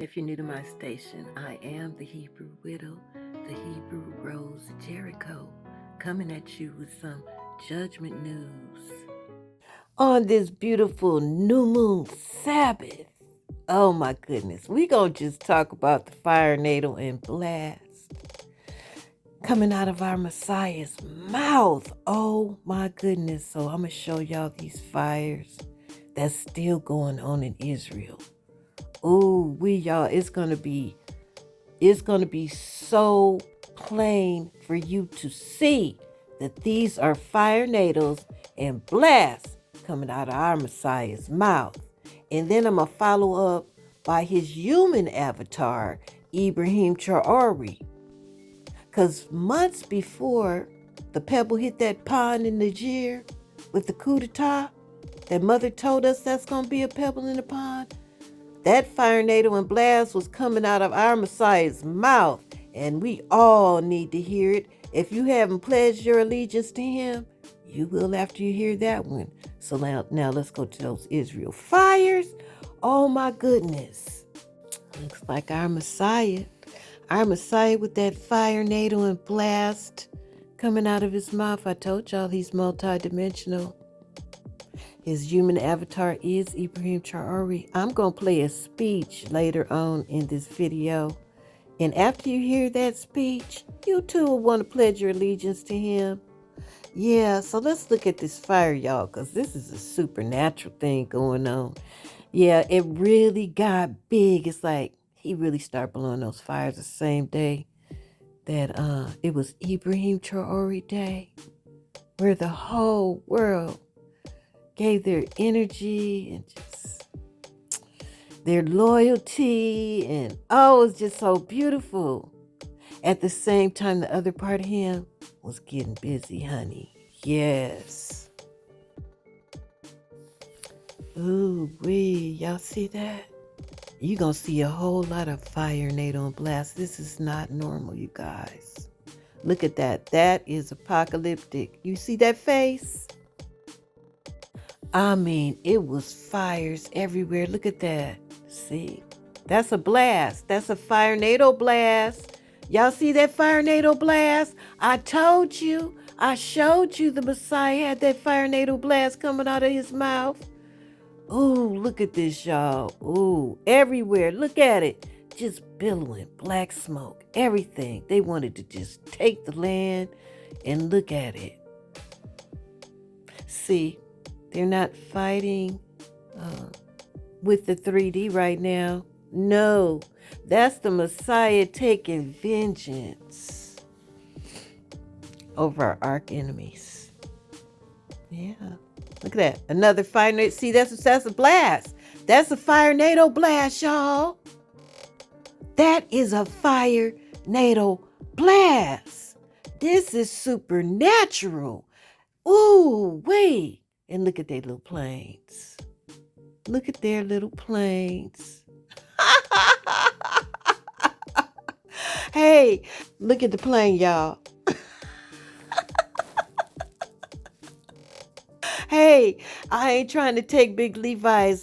If you're new to my station, I am the Hebrew Widow, the Hebrew Rose Jericho, coming at you with some judgment news. On this beautiful new moon Sabbath, oh my goodness, we gonna just talk about the fire, natal, and blast coming out of our Messiah's mouth. Oh my goodness. So I'm gonna show y'all these fires that's still going on in Israel. Oh, y'all, it's gonna be so plain for you to see that these are fire natals and blasts coming out of our Messiah's mouth. And then I'm gonna follow up by his human avatar, Ibrahim Traore. Because months before the pebble hit that pond in Niger with the coup d'etat, that mother told us that's gonna be a pebble in the pond. That fire, natal, and blast was coming out of our Messiah's mouth, and we all need to hear it. If you haven't pledged your allegiance to him, you will after you hear that one. So now let's go to those Israel fires. Oh my goodness. Looks like our Messiah with that fire, natal, and blast coming out of his mouth. I told y'all he's multidimensional. His human avatar is Ibrahim Traore. I'm going to play a speech later on in this video. And after you hear that speech, you too will want to pledge your allegiance to him. Yeah, so let's look at this fire, y'all, because this is a supernatural thing going on. Yeah, it really got big. It's like he really started blowing those fires the same day that it was Ibrahim Traore Day, where the whole world gave their energy and just their loyalty, and oh, it was just so beautiful. At the same time, the other part of him was getting busy, honey. Yes. Ooh wee, y'all see that? You're gonna see a whole lot of fire, natal, and blast. This is not normal, you guys. Look at that. That is apocalyptic. You see that face? I mean, it was fires everywhere. Look at that. See? That's a blast. That's a fire natal blast. Y'all see that fire natal blast? I told you. I showed you the Messiah had that fire natal blast coming out of his mouth. Ooh, look at this, y'all. Ooh, everywhere. Look at it. Just billowing, black smoke, everything. They wanted to just take the land and look at it. See? They're not fighting with the 3D right now. No, that's the Messiah taking vengeance over our arch enemies. Yeah, look at that. Another fire. See, that's a blast. That's a fire natal blast, y'all. That is a fire natal blast. This is supernatural. Ooh, wait. And look at their little planes. Look at their little planes. Hey, look at the plane, y'all. Hey, I ain't trying to take Big Levi's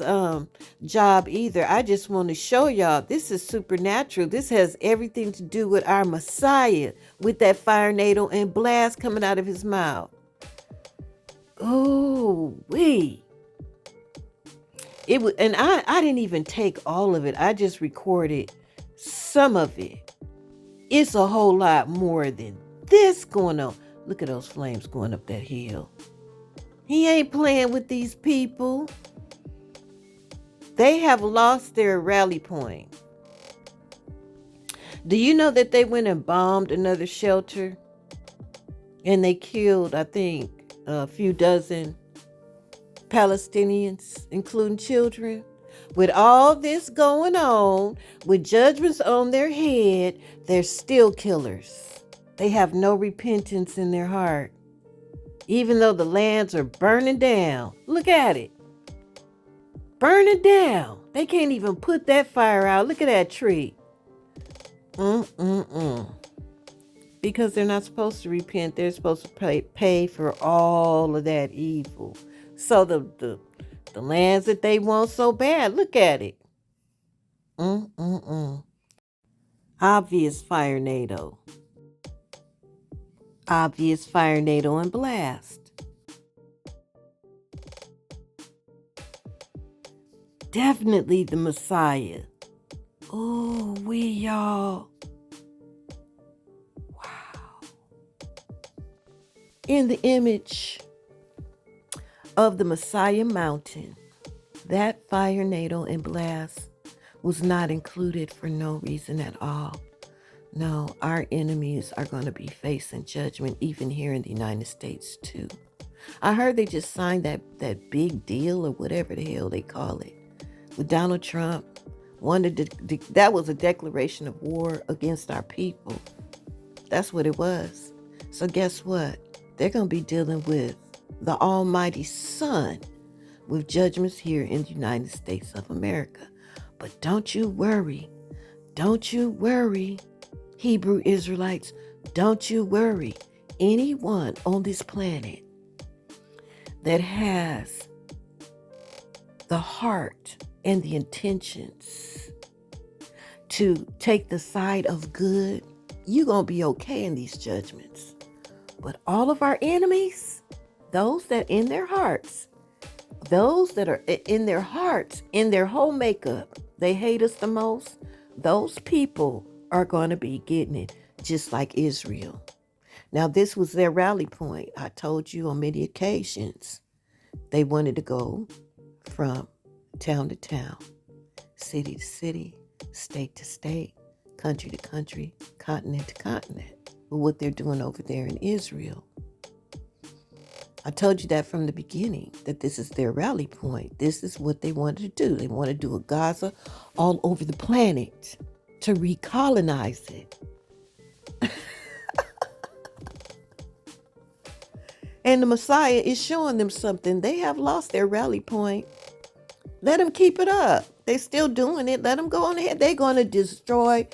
job either. I just want to show y'all this is supernatural. This has everything to do with our Messiah, with that fire natal and blast coming out of his mouth. Oh, wee. It was, and I didn't even take all of it. I just recorded some of it. It's a whole lot more than this going on. Look at those flames going up that hill. He ain't playing with these people. They have lost their rally point. Do you know that they went and bombed another shelter? And they killed, I think, a few dozen Palestinians, including children. With all this going on, with judgments on their head, they're still killers. They have no repentance in their heart. Even though the lands are burning down. Look at it. Burning down. They can't even put that fire out. Look at that tree. Because they're not supposed to repent. They're supposed to pay for all of that evil. So the lands that they want so bad, look at it. Mm-mm-mm. Obvious fire NATO. Obvious fire NATO and blast. Definitely the Messiah. Oh, y'all. Wow. In the image of the Messiah mountain, that fire NATO and blast was not included for no reason at all. No, our enemies are going to be facing judgment even here in the United States too. I heard they just signed that big deal or whatever the hell they call it with Donald Trump. That was a declaration of war against our people. That's what it was. So guess what? They're going to be dealing with the Almighty Son with judgments here in the United States of America. But don't you worry. Don't you worry, Hebrew Israelites. Don't you worry. Anyone on this planet that has the heart and the intentions to take the side of good, you're going to be okay in these judgments. But all of our enemies, those that in their hearts, those that are in their hearts, in their whole makeup, they hate us the most, those people are going to be getting it just like Israel. Now, this was their rally point. I told you on many occasions, they wanted to go from town to town, city to city, state to state, country to country, continent to continent. But what they're doing over there in Israel, I told you that from the beginning, that this is their rally point. This is what they wanted to do. They want to do a Gaza all over the planet to recolonize it. And the Messiah is showing them something. They have lost their rally point. Let them keep it up. They're still doing it. Let them go on ahead. They're going to destroy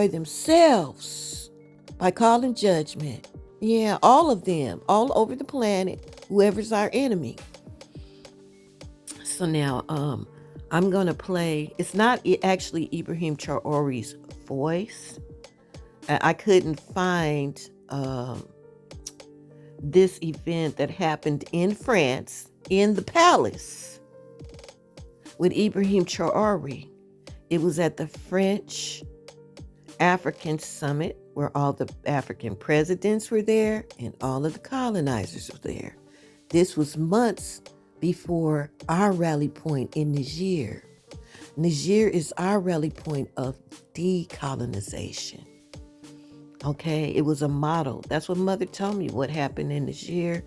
themselves by calling judgment. Yeah, all of them, all over the planet, whoever's our enemy. So now I'm going to play. It's not actually Ibrahim Traore's voice. I couldn't find this event that happened in France, in the palace, with Ibrahim Traore. It was at the French African Summit where all the African presidents were there and all of the colonizers were there. This was months before our rally point in Niger. Niger is our rally point of decolonization. Okay, it was a model. That's what Mother told me. What happened in Niger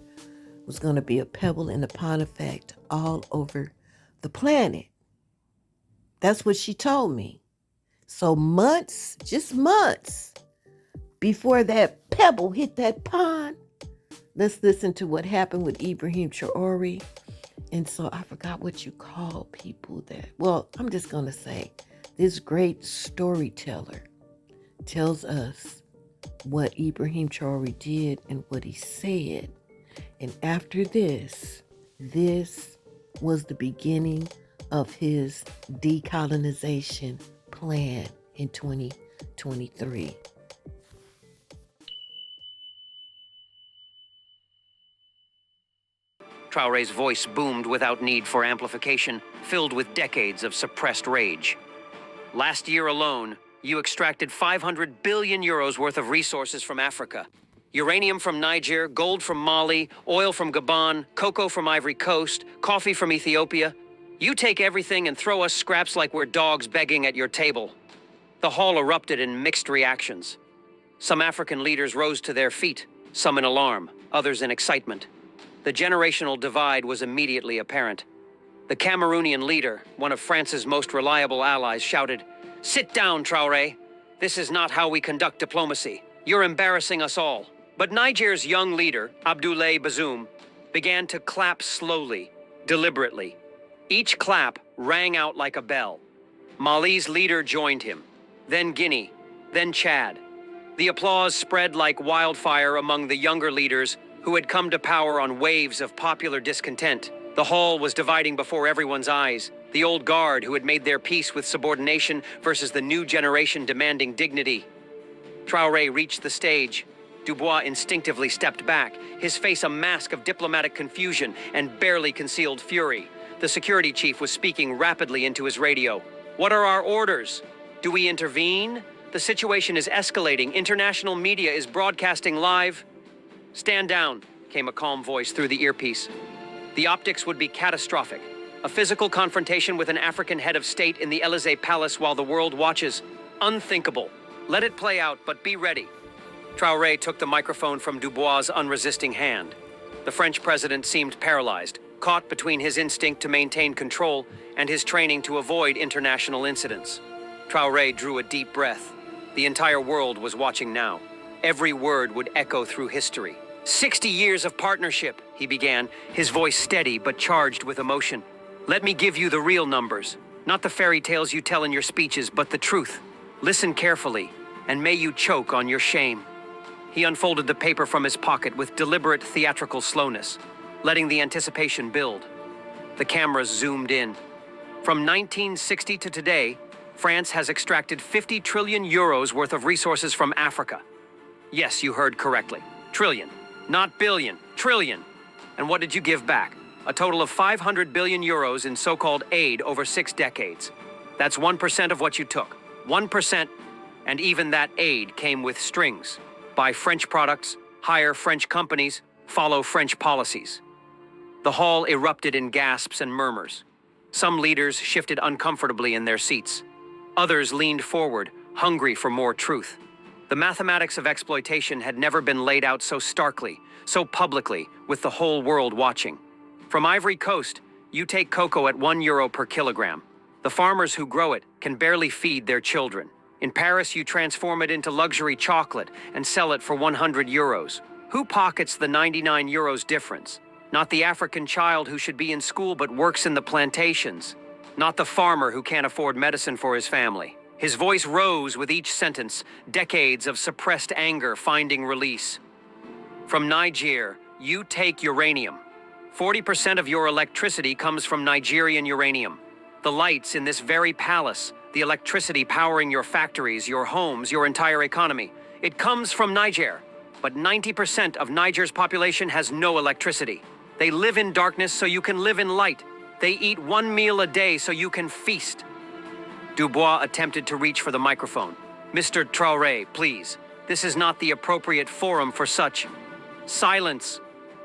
was going to be a pebble in the pond effect all over the planet. That's what she told me. So months, just months before that pebble hit that pond, let's listen to what happened with Ibrahim Traore. And so I forgot what you call people that, well, I'm just going to say this great storyteller tells us what Ibrahim Traore did and what he said. And after this was the beginning of his decolonization plan in 2023. Traore's voice boomed without need for amplification, filled with decades of suppressed rage. Last year alone, you extracted 500 billion euros worth of resources from Africa. Uranium from Niger, gold from Mali, oil from Gabon, cocoa from Ivory Coast, coffee from Ethiopia. You take everything and throw us scraps like we're dogs begging at your table. The hall erupted in mixed reactions. Some African leaders rose to their feet, some in alarm, others in excitement. The generational divide was immediately apparent. The Cameroonian leader, one of France's most reliable allies, shouted, "Sit down, Traore. This is not how we conduct diplomacy. You're embarrassing us all." But Niger's young leader, Abdoulaye Bazoum, began to clap slowly, deliberately. Each clap rang out like a bell. Mali's leader joined him, then Guinea, then Chad. The applause spread like wildfire among the younger leaders who had come to power on waves of popular discontent. The hall was dividing before everyone's eyes. The old guard who had made their peace with subordination versus the new generation demanding dignity. Traore reached the stage. Dubois instinctively stepped back, his face a mask of diplomatic confusion and barely concealed fury. The security chief was speaking rapidly into his radio. "What are our orders? Do we intervene? The situation is escalating. International media is broadcasting live." "Stand down," came a calm voice through the earpiece. The optics would be catastrophic. A physical confrontation with an African head of state in the Élysée Palace while the world watches. Unthinkable. Let it play out, but be ready. Traore took the microphone from Dubois' unresisting hand. The French president seemed paralyzed, caught between his instinct to maintain control and his training to avoid international incidents. Traore drew a deep breath. The entire world was watching now. Every word would echo through history. 60 years of partnership, he began, his voice steady but charged with emotion. "Let me give you the real numbers, not the fairy tales you tell in your speeches, but the truth. Listen carefully, and may you choke on your shame." He unfolded the paper from his pocket with deliberate theatrical slowness, letting the anticipation build. The cameras zoomed in. From 1960 to today, France has extracted 50 trillion euros worth of resources from Africa. Yes, you heard correctly. Trillion. Not billion. Trillion. And what did you give back? A total of 500 billion euros in so-called aid over 6 decades. That's 1% of what you took. 1%, and even that aid came with strings. Buy French products, hire French companies, follow French policies. The hall erupted in gasps and murmurs. Some leaders shifted uncomfortably in their seats. Others leaned forward, hungry for more truth. The mathematics of exploitation had never been laid out so starkly, so publicly, with the whole world watching. From Ivory Coast, you take cocoa at €1 per kilogram. The farmers who grow it can barely feed their children. In Paris, you transform it into luxury chocolate and sell it for €100. Who pockets the 99 euros difference? Not the African child who should be in school but works in the plantations. Not the farmer who can't afford medicine for his family. His voice rose with each sentence, decades of suppressed anger finding release. From Niger, you take uranium. 40% of your electricity comes from Nigerian uranium. The lights in this very palace, the electricity powering your factories, your homes, your entire economy. It comes from Niger, but 90% of Niger's population has no electricity. They live in darkness so you can live in light. They eat 1 meal a day so you can feast. Dubois attempted to reach for the microphone. "Mr. Traore, please. This is not the appropriate forum for such." "Silence!"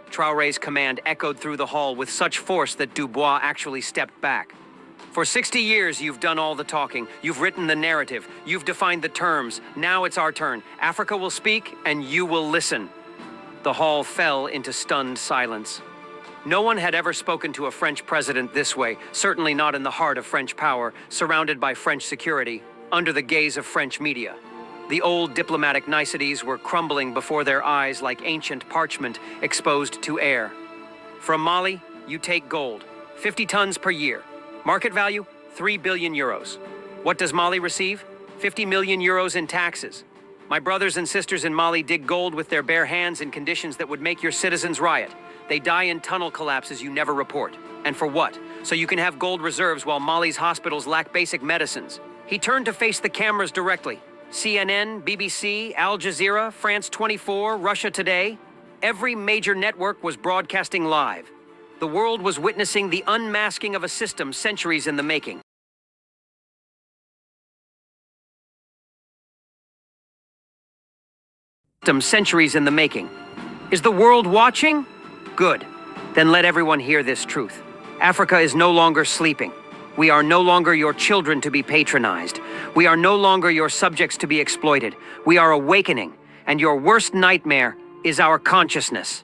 Traore's command echoed through the hall with such force that Dubois actually stepped back. "For 60 years, you've done all the talking. You've written the narrative. You've defined the terms. Now it's our turn. Africa will speak, and you will listen." The hall fell into stunned silence. No one had ever spoken to a French president this way, certainly not in the heart of French power, surrounded by French security, under the gaze of French media. The old diplomatic niceties were crumbling before their eyes like ancient parchment exposed to air. "From Mali, you take gold, 50 tons per year. Market value, 3 billion euros. What does Mali receive? 50 million euros in taxes. My brothers and sisters in Mali dig gold with their bare hands in conditions that would make your citizens riot. They die in tunnel collapses you never report. And for what? So you can have gold reserves while Mali's hospitals lack basic medicines." He turned to face the cameras directly. CNN, BBC, Al Jazeera, France 24, Russia Today. Every major network was broadcasting live. The world was witnessing the unmasking of a system centuries in the making. Centuries in the making. Is the world watching? Good. Then let everyone hear this truth. Africa is no longer sleeping. We are no longer your children to be patronized. We are no longer your subjects to be exploited. We are awakening, and your worst nightmare is our consciousness.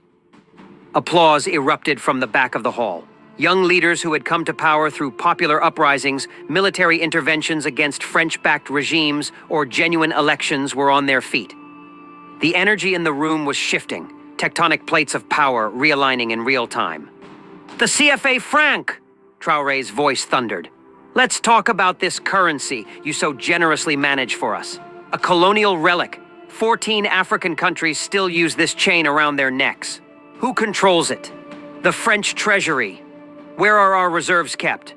Applause erupted from the back of the hall. Young leaders who had come to power through popular uprisings, military interventions against French-backed regimes, or genuine elections were on their feet. The energy in the room was shifting, tectonic plates of power realigning in real time. "The CFA franc!" Traore's voice thundered. "Let's talk about this currency you so generously manage for us. A colonial relic. 14 African countries still use this chain around their necks. Who controls it? The French treasury. Where are our reserves kept?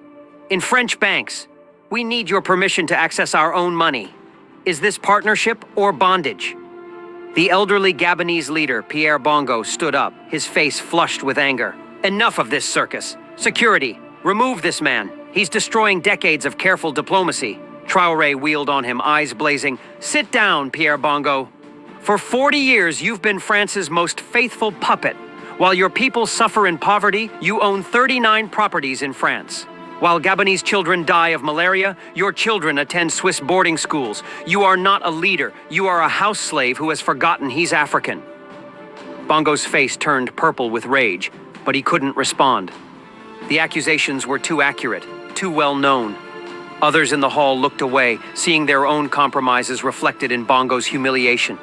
In French banks. We need your permission to access our own money. Is this partnership or bondage? The elderly Gabonese leader, Pierre Bongo, stood up, his face flushed with anger. Enough of this circus. Security, remove this man. He's destroying decades of careful diplomacy. Traore wheeled on him, eyes blazing. Sit down, Pierre Bongo. For 40 years, you've been France's most faithful puppet. While your people suffer in poverty, you own 39 properties in France. While Gabonese children die of malaria, your children attend Swiss boarding schools. You are not a leader. You are a house slave who has forgotten he's African. Bongo's face turned purple with rage, but he couldn't respond. The accusations were too accurate, too well known. Others in the hall looked away, seeing their own compromises reflected in Bongo's humiliation.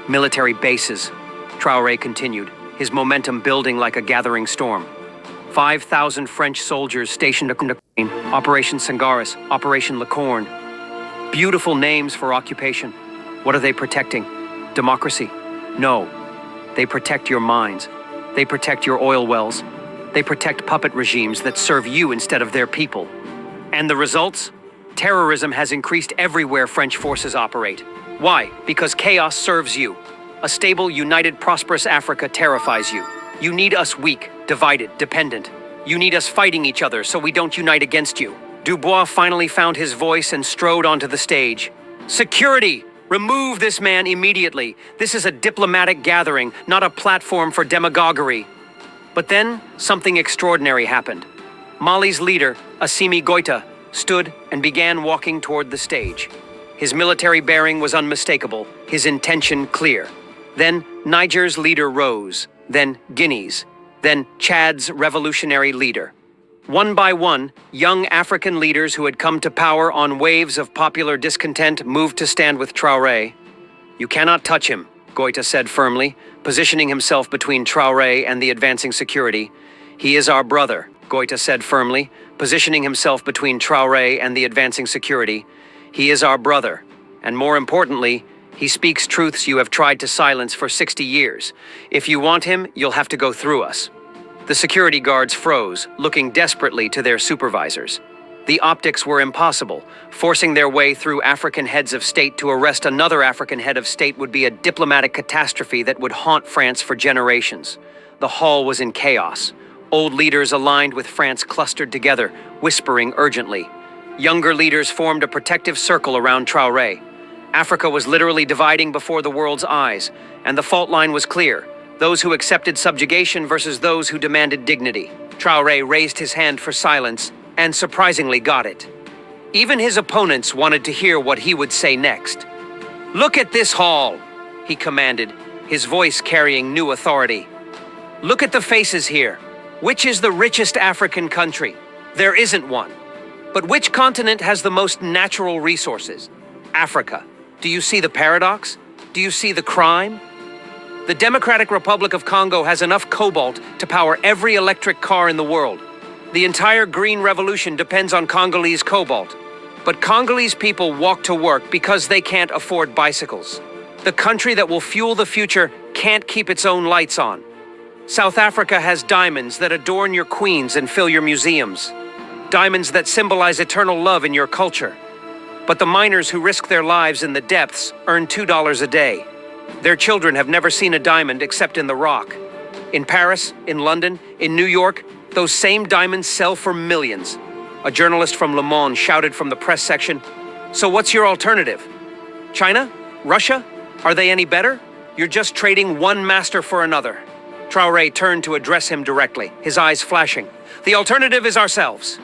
Military bases, Traore continued, his momentum building like a gathering storm. 5,000 French soldiers stationed across Ukraine, Operation Sangaris, Operation Licorne. Beautiful names for occupation. What are they protecting? Democracy? No. They protect your minds. They protect your oil wells. They protect puppet regimes that serve you instead of their people. And the results? Terrorism has increased everywhere French forces operate. Why? Because chaos serves you. A stable, united, prosperous Africa terrifies you. You need us weak, divided, dependent. You need us fighting each other so we don't unite against you. Dubois finally found his voice and strode onto the stage. Security! Remove this man immediately. This is a diplomatic gathering, not a platform for demagoguery. But then, something extraordinary happened. Mali's leader, Assimi Goïta, stood and began walking toward the stage. His military bearing was unmistakable, his intention clear. Then Niger's leader rose, then Guinea's, then Chad's revolutionary leader. One by one, young African leaders who had come to power on waves of popular discontent moved to stand with Traore. You cannot touch him, Goïta said firmly, positioning himself between Traore and the advancing security. He is our brother, Goïta said firmly, positioning himself between Traore and the advancing security. He is our brother, and more importantly, he speaks truths you have tried to silence for 60 years. If you want him, you'll have to go through us. The security guards froze, looking desperately to their supervisors. The optics were impossible. Forcing their way through African heads of state to arrest another African head of state would be a diplomatic catastrophe that would haunt France for generations. The hall was in chaos. Old leaders aligned with France clustered together, whispering urgently. Younger leaders formed a protective circle around Traore. Africa was literally dividing before the world's eyes, and the fault line was clear. Those who accepted subjugation versus those who demanded dignity. Traore raised his hand for silence, and surprisingly got it. Even his opponents wanted to hear what he would say next. "Look at this hall," he commanded, his voice carrying new authority. "Look at the faces here. Which is the richest African country? There isn't one. But which continent has the most natural resources? Africa. Do you see the paradox? Do you see the crime? The Democratic Republic of Congo has enough cobalt to power every electric car in the world. The entire green revolution depends on Congolese cobalt. But Congolese people walk to work because they can't afford bicycles. The country that will fuel the future can't keep its own lights on. South Africa has diamonds that adorn your queens and fill your museums. Diamonds that symbolize eternal love in your culture. But the miners who risk their lives in the depths earn $2 a day. Their children have never seen a diamond except in the rock. In Paris, in London, in New York, those same diamonds sell for millions. A journalist from Le Monde shouted from the press section, "So what's your alternative? China? Russia? Are they any better? You're just trading one master for another." Traore turned to address him directly, his eyes flashing. "The alternative is ourselves.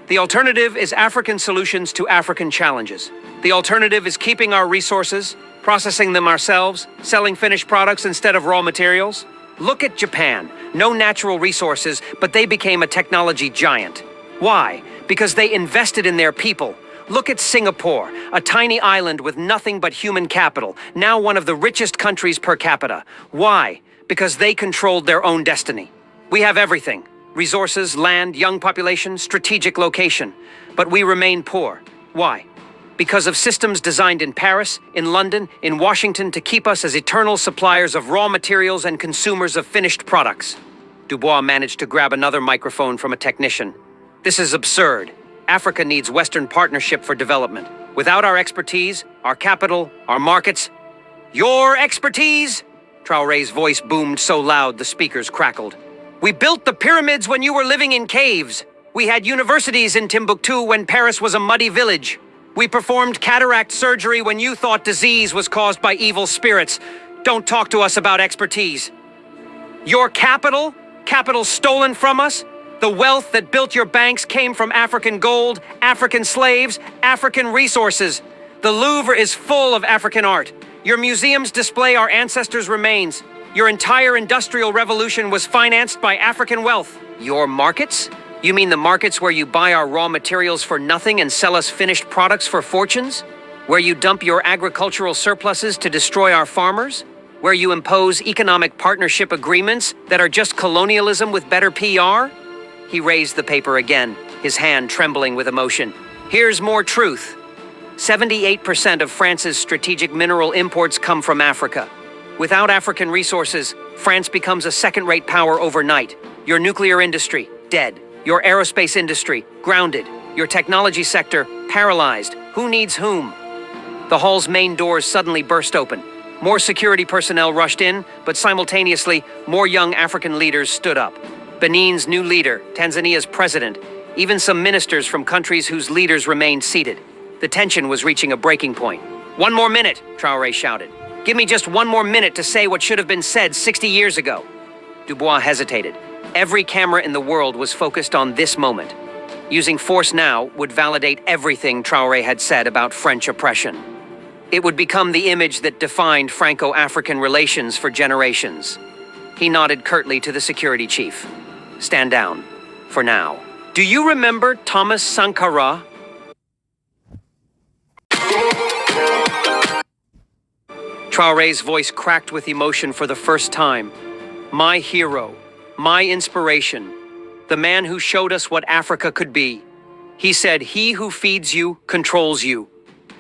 The alternative is African solutions to African challenges. The alternative is keeping our resources, processing them ourselves, selling finished products instead of raw materials. Look at Japan. No natural resources, but they became a technology giant. Why? Because they invested in their people. Look at Singapore, a tiny island with nothing but human capital, now one of the richest countries per capita. Why? Because they controlled their own destiny. We have everything. Resources, land, young population, strategic location. But we remain poor. Why? Because of systems designed in Paris, in London, in Washington to keep us as eternal suppliers of raw materials and consumers of finished products." Dubois managed to grab another microphone from a technician. "This is absurd," Africa needs Western partnership for development. Without our expertise, our capital, our markets... Your expertise? Traore's voice boomed so loud the speakers crackled. We built the pyramids when you were living in caves. We had universities in Timbuktu when Paris was a muddy village. We performed cataract surgery when you thought disease was caused by evil spirits. Don't talk to us about expertise. Your capital? Capital stolen from us? The wealth that built your banks came from African gold, African slaves, African resources. The Louvre is full of African art. Your museums display our ancestors' remains. Your entire industrial revolution was financed by African wealth. Your markets? You mean the markets where you buy our raw materials for nothing and sell us finished products for fortunes? Where you dump your agricultural surpluses to destroy our farmers? Where you impose economic partnership agreements that are just colonialism with better PR? He raised the paper again, his hand trembling with emotion. Here's more truth. 78% of France's strategic mineral imports come from Africa. Without African resources, France becomes a second-rate power overnight. Your nuclear industry, dead. Your aerospace industry, grounded. Your technology sector, paralyzed. Who needs whom? The hall's main doors suddenly burst open. More security personnel rushed in, but simultaneously, more young African leaders stood up. Benin's new leader, Tanzania's president, even some ministers from countries whose leaders remained seated. The tension was reaching a breaking point. One more minute, Traore shouted. Give me just one more minute to say what should have been said 60 years ago. Dubois hesitated. Every camera in the world was focused on this moment. Using force now would validate everything Traore had said about French oppression. It would become the image that defined Franco-African relations for generations. He nodded curtly to the security chief. Stand down. For now. Do you remember Thomas Sankara? Traore's voice cracked with emotion for the first time. My hero, my inspiration, the man who showed us what Africa could be. He said, he who feeds you controls you.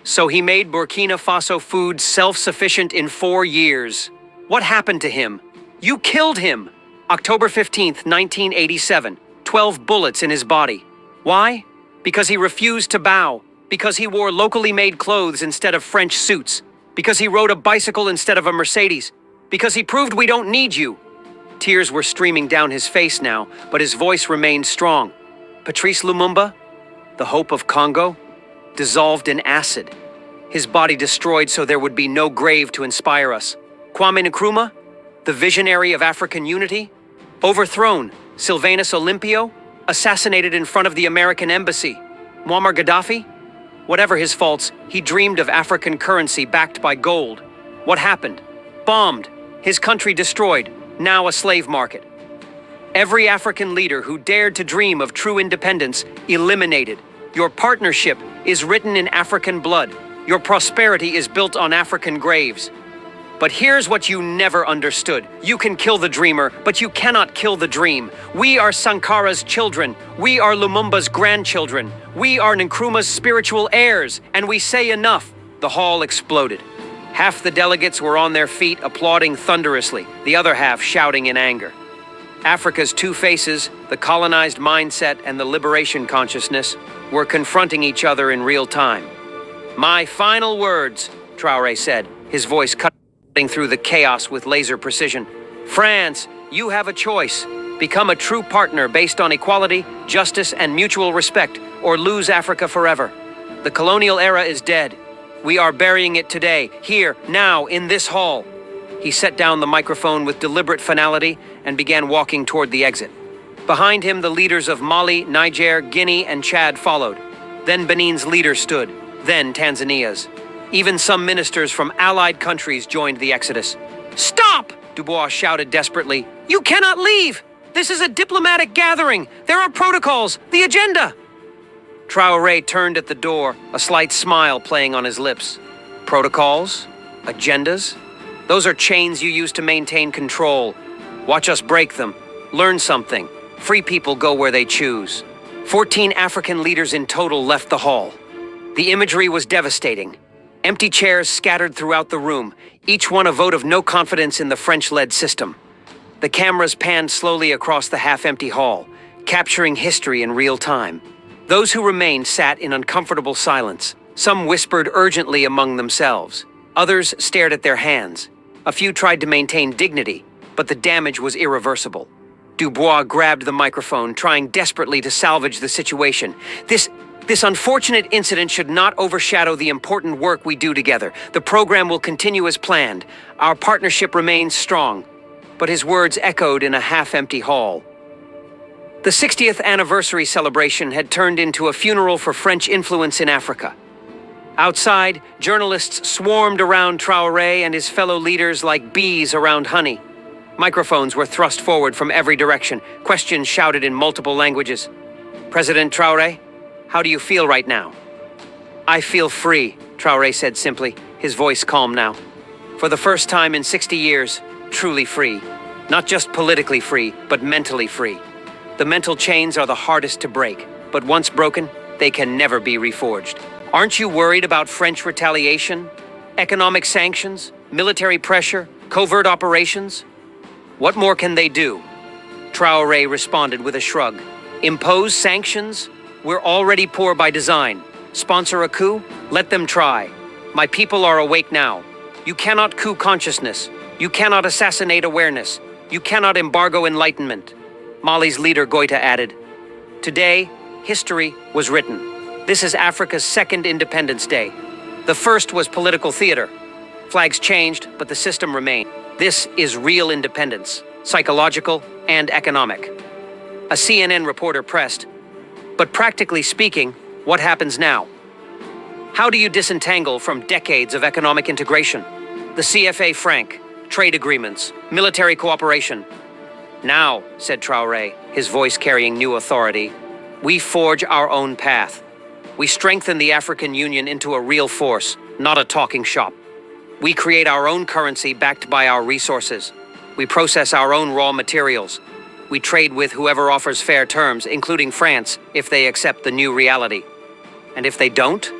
So he made Burkina Faso food self-sufficient in 4 years. What happened to him? You killed him! October 15th, 1987, 12 bullets in his body. Why? Because he refused to bow. Because he wore locally made clothes instead of French suits. Because he rode a bicycle instead of a Mercedes. Because he proved we don't need you. Tears were streaming down his face now, but his voice remained strong. Patrice Lumumba, the hope of Congo, dissolved in acid. His body destroyed so there would be no grave to inspire us. Kwame Nkrumah, the visionary of African unity, overthrown. Sylvanus Olympio, assassinated in front of the American embassy. Muammar Gaddafi, whatever his faults, he dreamed of African currency backed by gold. What happened? Bombed. His country destroyed. Now a slave market. Every African leader who dared to dream of true independence, eliminated. Your partnership is written in African blood. Your prosperity is built on African graves. But here's what you never understood. You can kill the dreamer, but you cannot kill the dream. We are Sankara's children. We are Lumumba's grandchildren. We are Nkrumah's spiritual heirs, and we say enough. The hall exploded. Half the delegates were on their feet, applauding thunderously, the other half shouting in anger. Africa's two faces, the colonized mindset and the liberation consciousness, were confronting each other in real time. My final words, Traore said, his voice cutting through the chaos with laser precision. France, you have a choice. Become a true partner based on equality, justice, and mutual respect, or lose Africa forever. The colonial era is dead. We are burying it today, here, now, in this hall. He set down the microphone with deliberate finality and began walking toward the exit. Behind him, the leaders of Mali, Niger, Guinea, and Chad followed. Then Benin's leader stood, then Tanzania's. Even some ministers from allied countries joined the exodus. Stop! Dubois shouted desperately. You cannot leave! This is a diplomatic gathering. There are protocols, the agenda. Traore turned at the door, a slight smile playing on his lips. Protocols? Agendas? Those are chains you use to maintain control. Watch us break them. Learn something. Free people go where they choose. 14 African leaders in total left the hall. The imagery was devastating. Empty chairs scattered throughout the room, each one a vote of no confidence in the French-led system. The cameras panned slowly across the half-empty hall, capturing history in real time. Those who remained sat in uncomfortable silence. Some whispered urgently among themselves. Others stared at their hands. A few tried to maintain dignity, but the damage was irreversible. Dubois grabbed the microphone, trying desperately to salvage the situation. This unfortunate incident should not overshadow the important work we do together. The program will continue as planned. Our partnership remains strong. But his words echoed in a half-empty hall. The 60th anniversary celebration had turned into a funeral for French influence in Africa. Outside, journalists swarmed around Traore and his fellow leaders like bees around honey. Microphones were thrust forward from every direction, questions shouted in multiple languages. President Traore, how do you feel right now? I feel free, Traore said simply, his voice calm now. For the first time in 60 years, truly free. Not just politically free, but mentally free. The mental chains are the hardest to break, but once broken, they can never be reforged. Aren't you worried about French retaliation, economic sanctions, military pressure, covert operations? What more can they do? Traore responded with a shrug. Impose sanctions? We're already poor by design. Sponsor a coup? Let them try. My people are awake now. You cannot coup consciousness. You cannot assassinate awareness. You cannot embargo enlightenment. Mali's leader Goita added. Today, history was written. This is Africa's second Independence Day. The first was political theater. Flags changed, but the system remained. This is real independence, psychological and economic. A CNN reporter pressed, but practically speaking, what happens now? How do you disentangle from decades of economic integration? The CFA franc, trade agreements, military cooperation. Now, said Traore, his voice carrying new authority, we forge our own path. We strengthen the African Union into a real force, not a talking shop. We create our own currency backed by our resources. We process our own raw materials. We trade with whoever offers fair terms, including France, if they accept the new reality. And if they don't,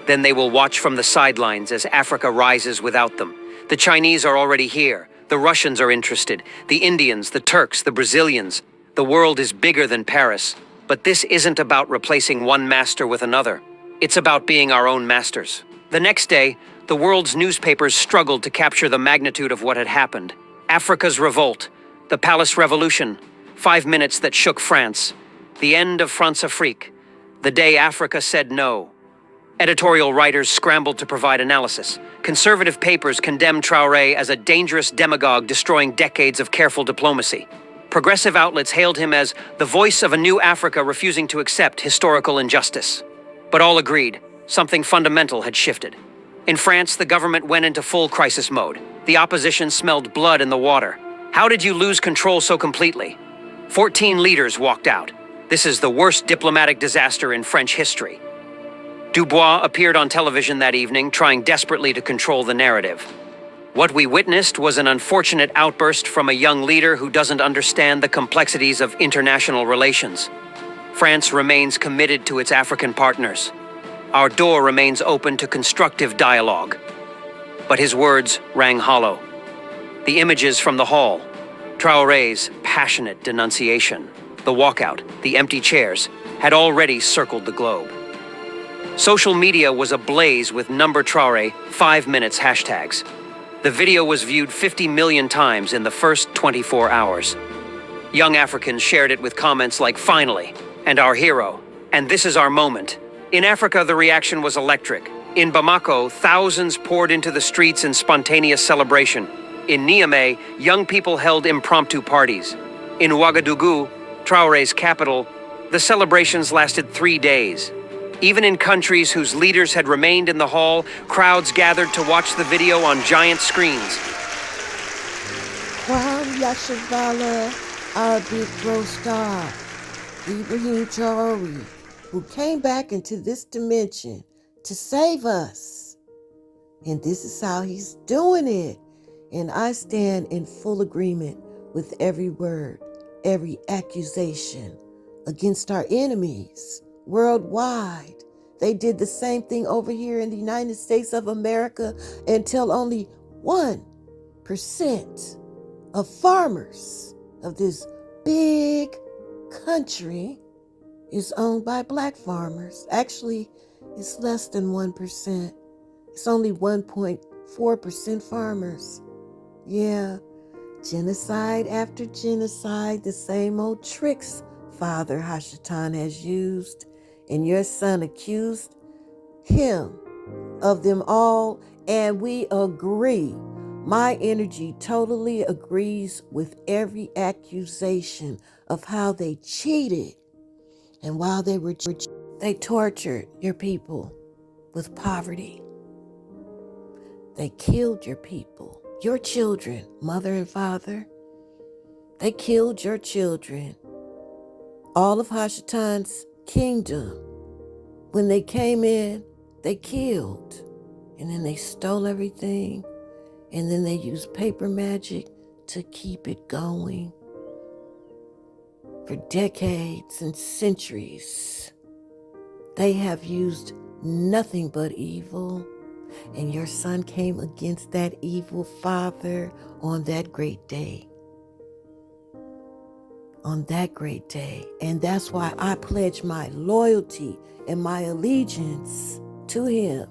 then they will watch from the sidelines as Africa rises without them. The Chinese are already here. The Russians are interested. The Indians, the Turks, the Brazilians. The world is bigger than Paris. But this isn't about replacing one master with another. It's about being our own masters. The next day, the world's newspapers struggled to capture the magnitude of what had happened. Africa's revolt, the Palace Revolution, 5 minutes that shook France, the end of France-Afrique, the day Africa said no. Editorial writers scrambled to provide analysis. Conservative papers condemned Traore as a dangerous demagogue destroying decades of careful diplomacy. Progressive outlets hailed him as the voice of a new Africa refusing to accept historical injustice. But all agreed, something fundamental had shifted. In France, the government went into full crisis mode. The opposition smelled blood in the water. How did you lose control so completely? 14 leaders walked out. This is the worst diplomatic disaster in French history. Dubois appeared on television that evening, trying desperately to control the narrative. What we witnessed was an unfortunate outburst from a young leader who doesn't understand the complexities of international relations. France remains committed to its African partners. Our door remains open to constructive dialogue. But his words rang hollow. The images from the hall, Traore's passionate denunciation, the walkout, the empty chairs, had already circled the globe. Social media was ablaze with Number Traore 5 minutes hashtags. The video was viewed 50 million times in the first 24 hours. Young Africans shared it with comments like "Finally," and "Our hero," and "This is our moment." In Africa, the reaction was electric. In Bamako, thousands poured into the streets in spontaneous celebration. In Niamey, young people held impromptu parties. In Ouagadougou, Traore's capital, the celebrations lasted 3 days. Even in countries whose leaders had remained in the hall, crowds gathered to watch the video on giant screens. Kwam Yashavala, our big bro star, Ibrahim Traore, who came back into this dimension to save us. And this is how he's doing it. And I stand in full agreement with every word, every accusation against our enemies worldwide. They did the same thing over here in the United States of America until only 1% of farmers of this big country is owned by black farmers. Actually, it's less than 1%. It's only 1.4% farmers. Yeah, genocide after genocide, the same old tricks Father Hashatan has used, and your son accused him of them all, and we agree. My energy totally agrees with every accusation of how they cheated. And while they tortured your people with poverty. They killed your people, your children, mother and father. They killed your children. All of Hashatan's kingdom. When they came in, they killed. And then they stole everything. And then they used paper magic to keep it going. For decades and centuries, they have used nothing but evil. And your son came against that evil, Father, on that great day. On that great day. And that's why I pledge my loyalty and my allegiance to him.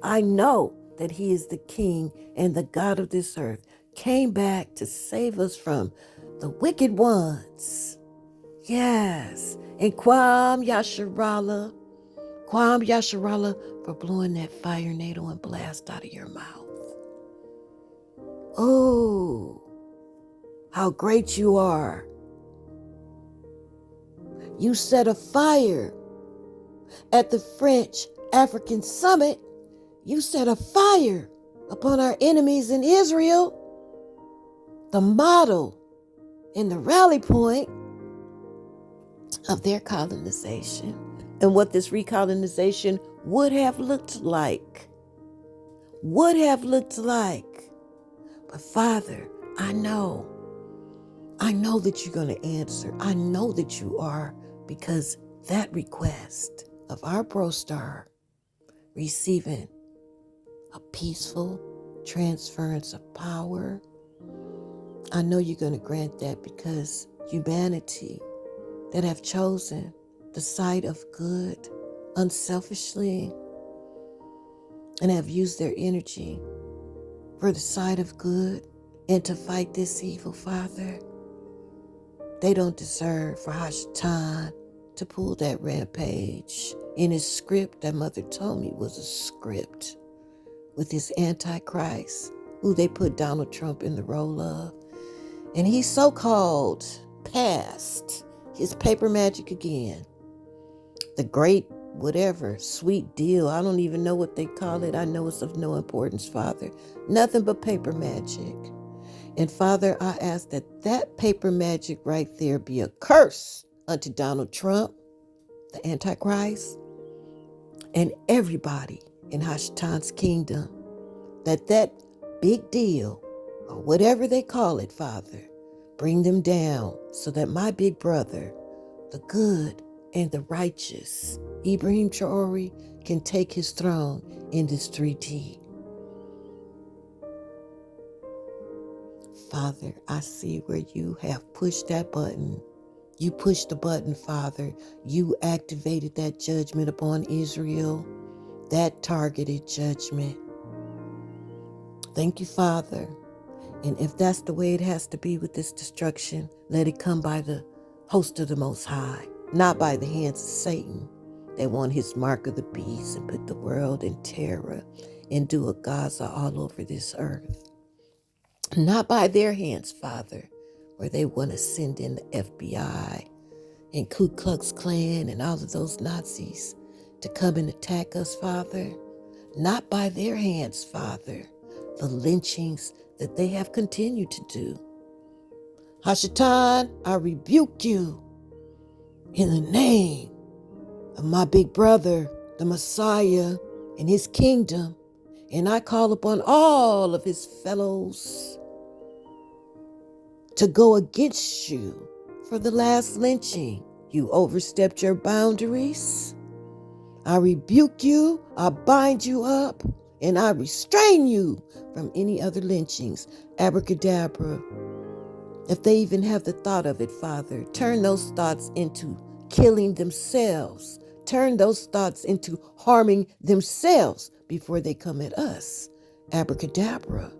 I know that he is the King and the God of this earth. Came back to save us from the wicked ones. Yes. And Kwam Yasharala for blowing that fire NATO and blast out of your mouth. Oh, how great you are. You set a fire at the French African Summit. You set a fire upon our enemies in Israel, the model and the rally point of their colonization, and what this recolonization would have looked like. But Father, I know that you're going to answer. I know that you are, because that request of our Bro Star receiving a peaceful transference of power, I know you're going to grant that, because humanity that have chosen the side of good unselfishly and have used their energy for the side of good and to fight this evil, Father, they don't deserve for Hashatan to pull that rampage in his script that Mother told me was a script with his Antichrist, who they put Donald Trump in the role of. And he so-called passed his paper magic again. The great whatever, sweet deal. I don't even know what they call it. I know it's of no importance, Father. Nothing but paper magic. And Father, I ask that paper magic right there be a curse unto Donald Trump, the Antichrist, and everybody in Hashatan's kingdom. That big deal, or whatever they call it, Father, bring them down so that my big brother, the good and the righteous, Ibrahim Traore, can take his throne in this 3D. Father, I see where you have pushed that button. You pushed the button, Father. You activated that judgment upon Israel, that targeted judgment. Thank you, Father. And if that's the way it has to be with this destruction, let it come by the host of the Most High, not by the hands of Satan that want his mark of the beast and put the world in terror and do a Gaza all over this earth. Not by their hands, Father, where they want to send in the FBI and Ku Klux Klan and all of those Nazis to come and attack us, Father. Not by their hands, Father, the lynchings that they have continued to do. Hashatan, I rebuke you in the name of my big brother, the Messiah, and his kingdom, and I call upon all of his fellows to go against you for the last lynching. You overstepped your boundaries. I rebuke you, I bind you up, and I restrain you from any other lynchings. Abracadabra. If they even have the thought of it, Father, turn those thoughts into killing themselves. Turn those thoughts into harming themselves before they come at us. Abracadabra.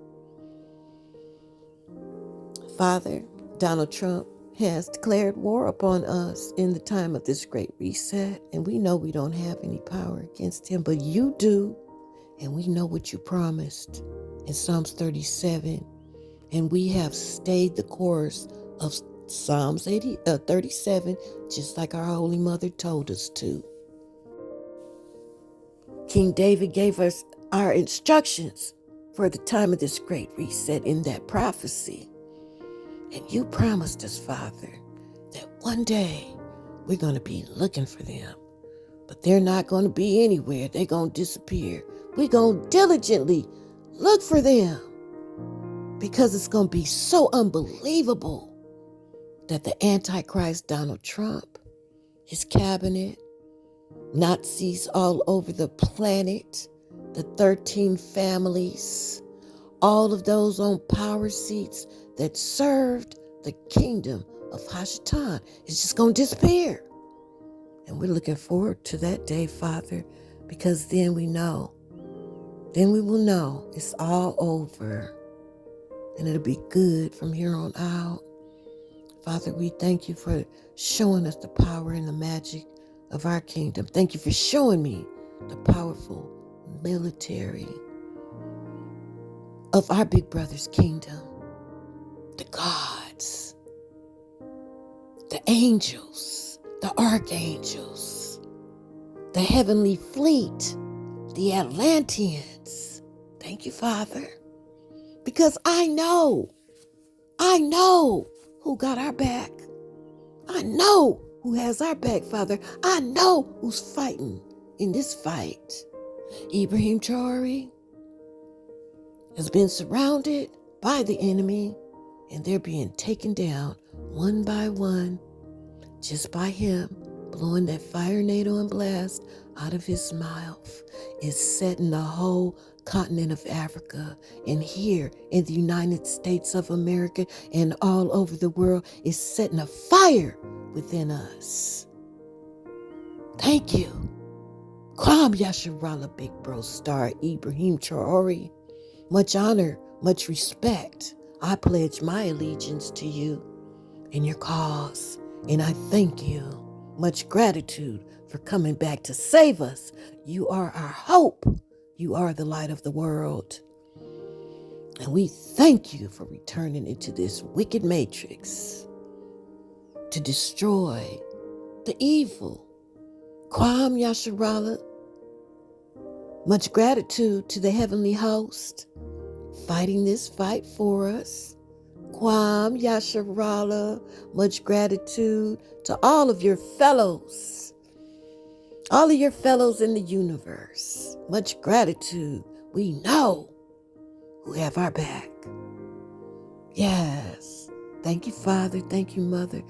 Father, Donald Trump has declared war upon us in the time of this great reset, and we know we don't have any power against him, but you do, and we know what you promised in Psalms 37, and we have stayed the course of Psalms 37, just like our Holy Mother told us to. King David gave us our instructions for the time of this great reset in that prophecy. And you promised us, Father, that one day we're going to be looking for them. But they're not going to be anywhere. They're going to disappear. We're going to diligently look for them because it's going to be so unbelievable that the Antichrist Donald Trump, his cabinet, Nazis all over the planet, the 13 families, all of those on power seats that served the kingdom of Hashatan is just going to disappear. And we're looking forward to that day, Father, because then we know. Then we will know it's all over. And it'll be good from here on out. Father, we thank you for showing us the power and the magic of our kingdom. Thank you for showing me the powerful military of our big brother's kingdom. The gods, the angels, the archangels, the heavenly fleet, the Atlanteans. Thank you, Father. Because I know who got our back. I know who has our back, Father. I know who's fighting in this fight. Ibrahim Traore has been surrounded by the enemy, and they're being taken down one by one, just by him blowing that fire, NATO, and blast out of his mouth. Is setting the whole continent of Africa and here in the United States of America and all over the world is setting a fire within us. Thank you. Kwam Yasharala Big Bro Star Ibrahim Traore. Much honor, much respect. I pledge my allegiance to you and your cause, and I thank you. Much gratitude for coming back to save us. You are our hope. You are the light of the world. And we thank you for returning into this wicked matrix to destroy the evil. Kwam Yasharala. Much gratitude to the heavenly host fighting this fight for us. Kwam Yasharala. Much gratitude to all of your fellows. All of your fellows in the universe. Much gratitude. We know who have our back. Yes. Thank you, Father. Thank you, Mother.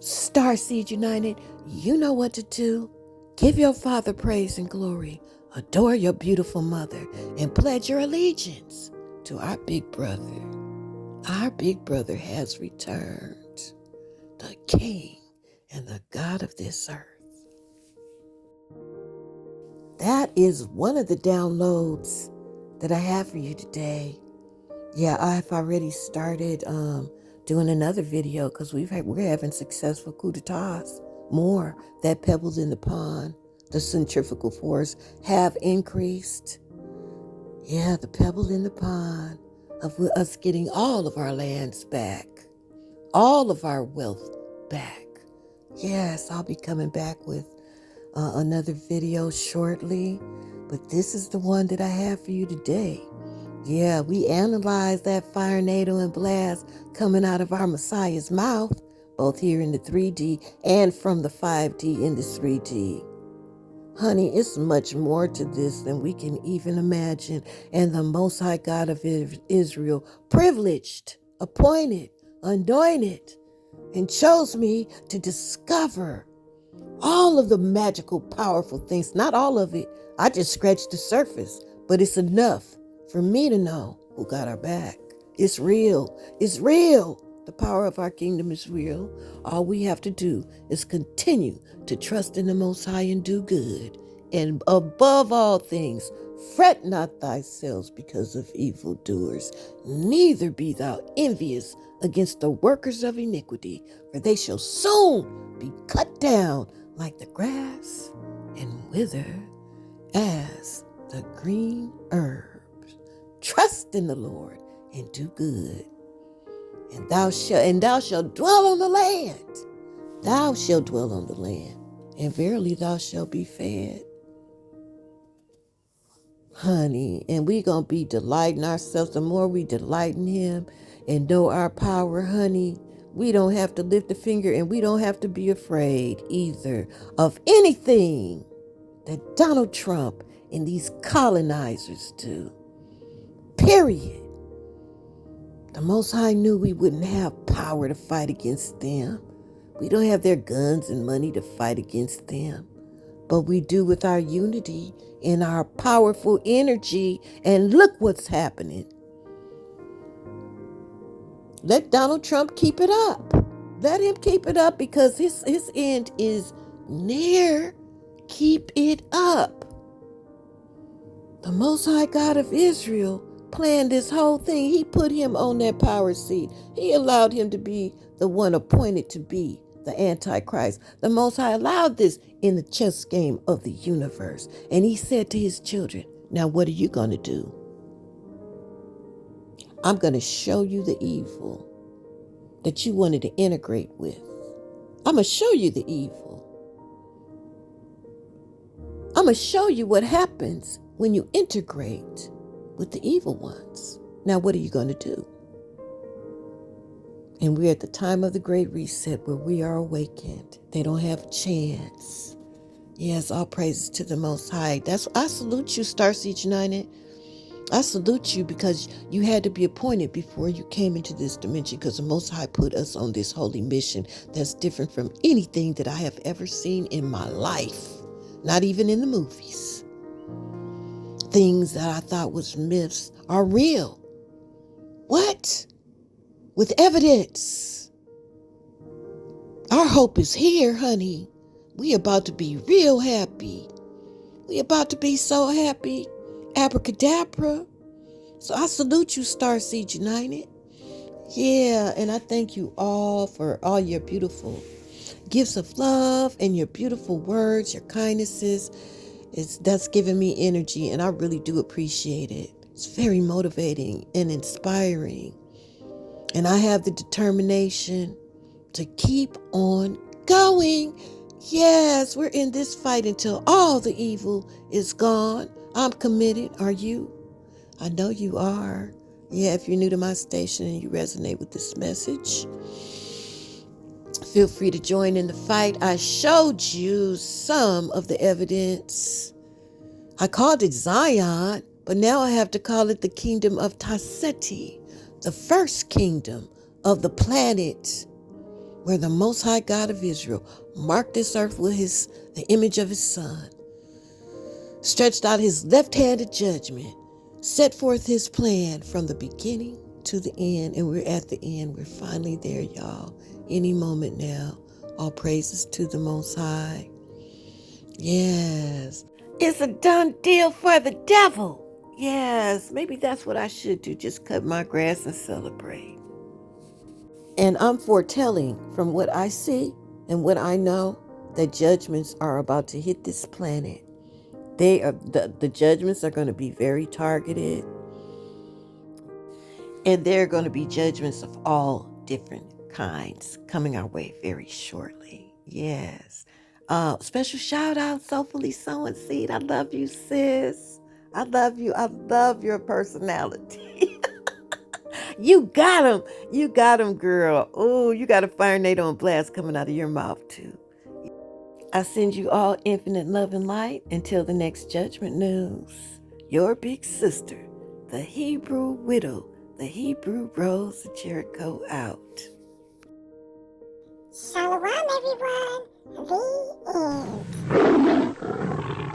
STARSEED United, you know what to do. Give your Father praise and glory. Adore your beautiful mother and pledge your allegiance to our big brother. Our big brother has returned, the King and the God of this earth. That is one of the downloads that I have for you today. Yeah, I've already started doing another video because we're having successful coup d'etats. More that pebbles in the pond. The centrifugal force have increased. Yeah, the pebble in the pond of us getting all of our lands back, all of our wealth back. Yes, I'll be coming back with another video shortly, but this is the one that I have for you today. Yeah, we analyzed that fire, NATO, and blast coming out of our Messiah's mouth, both here in the 3D and from the 5D in the 3D. Honey, it's much more to this than we can even imagine. And the Most High God of Israel privileged, appointed, anointed, and chose me to discover all of the magical, powerful things. Not all of it. I just scratched the surface, but it's enough for me to know who got our back. It's real. It's real. The power of our kingdom is real. All we have to do is continue to trust in the Most High and do good. And above all things, fret not thyself because of evildoers, neither be thou envious against the workers of iniquity, for they shall soon be cut down like the grass and wither as the green herbs. Trust in the Lord and do good, and thou shalt dwell on the land. Thou shalt dwell on the land, and verily thou shalt be fed. Honey, and we gonna be delighting ourselves. The more we delight in him and know our power, honey, we don't have to lift a finger, and we don't have to be afraid either of anything that Donald Trump and these colonizers do. Period. The Most High knew we wouldn't have power to fight against them. We don't have their guns and money to fight against them. But we do with our unity and our powerful energy. And look what's happening. Let Donald Trump keep it up. Let him keep it up, because his end is near. Keep it up. The Most High God of Israel planned this whole thing. He put him on that power seat. He allowed him to be the one appointed to be the Antichrist. The Most High allowed this in the chess game of the universe. And he said to his children, now what are you going to do? I'm going to show you the evil that you wanted to integrate with. I'm going to show you the evil. I'm going to show you what happens when you integrate with the evil ones. Now, what are you going to do? And we're at the time of the great reset where we are awakened. They don't have a chance. Yes, all praises to the Most High. I salute you, STARSEED United. I salute you, because you had to be appointed before you came into this dimension, because the Most High put us on this holy mission that's different from anything that I have ever seen in my life. Not even in the movies. Things that I thought was myths are real. What? With evidence. Our hope is here, honey. We about to be real happy. We about to be so happy. Abracadabra. So I salute you, STARSEED United. Yeah, and I thank you all for all your beautiful gifts of love and your beautiful words, your kindnesses. That's giving me energy, and I really do appreciate it. It's very motivating and inspiring. And I have the determination to keep on going. Yes, we're in this fight until all the evil is gone. I'm committed. Are you? I know you are. Yeah, if you're new to my station and you resonate with this message, feel free to join in the fight. I showed you some of the evidence. I called it Zion, but now I have to call it the kingdom of Taseti, the first kingdom of the planet, where the Most High God of Israel marked this earth with the image of his Son, stretched out his left-handed judgment, set forth his plan from the beginning to the end, and we're at the end. We're finally there, y'all. Any moment now. All praises to the Most High. Yes. It's a done deal for the devil. Yes, maybe that's what I should do. Just cut my grass and celebrate. And I'm foretelling from what I see and what I know that judgments are about to hit this planet. The judgments are going to be very targeted. And there are going to be judgments of all different kinds coming our way very shortly. Yes. Special shout out, Soulfully Sowing Seed. I love you, sis. I love you. I love your personality. You got him. You got him, girl. Oh, you got a fire tornado and blast coming out of your mouth, too. I send you all infinite love and light until the next judgment news. Your big sister, the Hebrew Widow, the Hebrew Rose of Jericho out. Shalom, everyone. The end.